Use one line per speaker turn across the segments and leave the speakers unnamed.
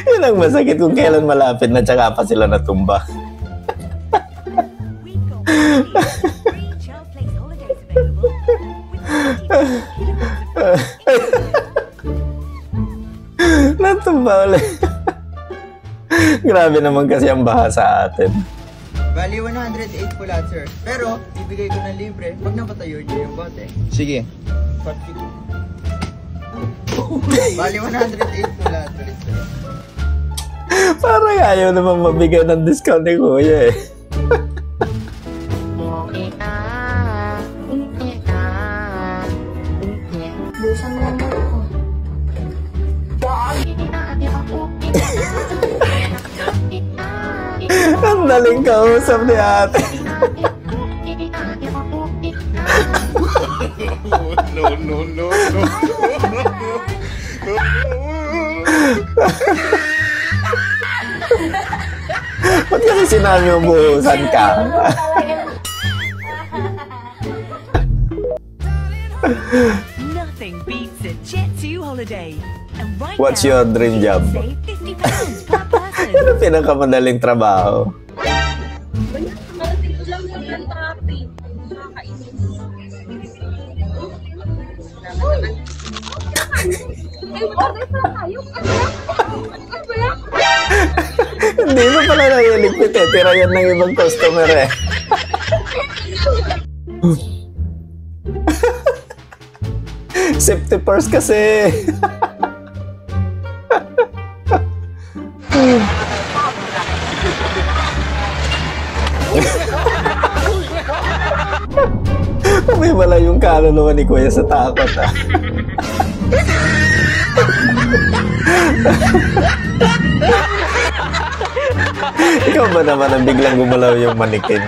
Yun ang masakit kung kailan malapit na tsaka pa sila natumba. Natumba ulit. Grabe naman kasi ang baha sa atin.
Bali, 108 po lahat, sir. Pero, ibigay ko na libre pag napatayo niyo yung bote. Sige. Bali, 108 po lahat, sir.
Parang ayaw naman mabigay ng discount ni Kuya eh.
Busan mo naman ako.
Ang daling kausap ni ate.
No.
Ba't kasi sinabi mo buhusan ka?
Nothing beats a Jet2 holiday. And right
What's
now,
your dream job?
save £50 per person.
Yan ang pinakamadaling trabaho.
Malating ko lang yung traffic. Nakakainis. Ay, order pa tayo. Ano ba yan?
Hindi mo pala nailigpit eh. Tira yan ng ibang customer eh. Safety first kasi. May wala yung kaluluwa ni Kuya sa takot ah. Ikaw ba naman ang biglang gumalaw yung manikin?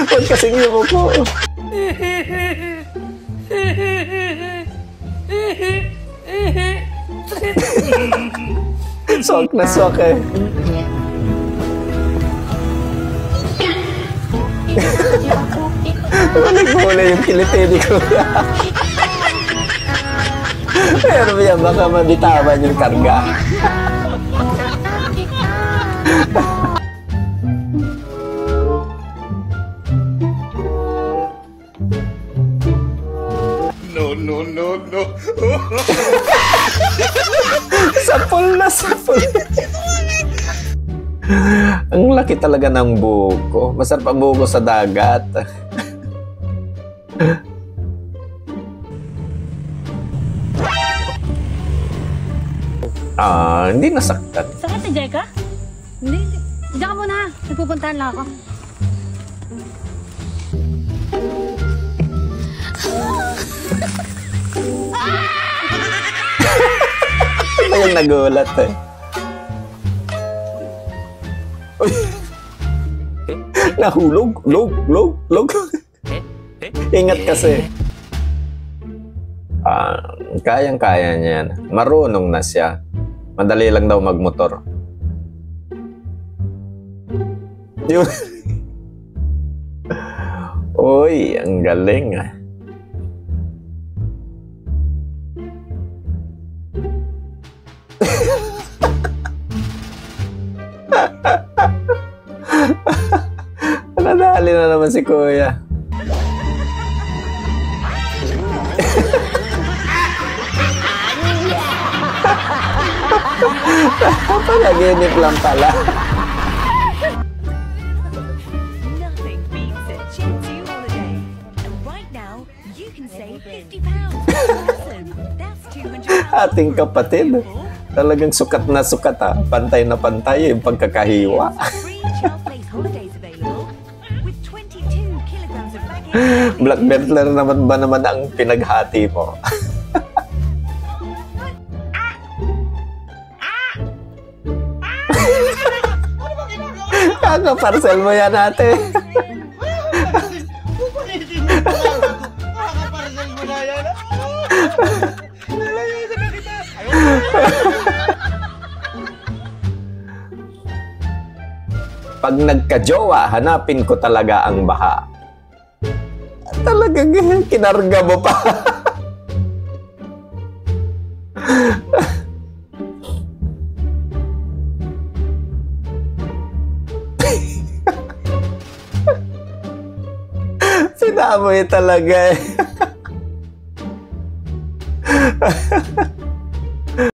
Huwag kasing yung ko. Swak na swak eh. Nagbula yung kilitini ko. Pero yan, baka mabitawan yung karga.
No.
Sapol na sapol. Ang laki talaga ng buko. Masarap ang buko sa dagat. Hindi nasaktan.
Sakit si Jeka? Hindi. Diyan ka muna. Nagpupuntahan lang ako.
Yung nagulat eh. Uy. Nahulog. Log. Ingat kasi. Kayang-kaya niya yan. Marunong na siya. Madali lang daw magmotor. Yun. Uy, ang galing ah. Nadali na naman si Kuya. Panaginip lang pala.
Nothing beats a Jet2 holiday. And right now, you can save £50 per person. That's £200.
Ating kapatid. Talagang sukat na sukat ah. Pantay na pantay yung pagkakahiwa.
Free child place holidays available with 22 kilograms of baggage.
Black Bentler naman ba naman ang pinaghati mo? Kaka-parcel mo yan ate.
Kaka-parcel mo na yan.
Pag nagka-jowa, hanapin ko talaga ang baha. Talagang kinarga mo pa. Sinamoy talaga eh.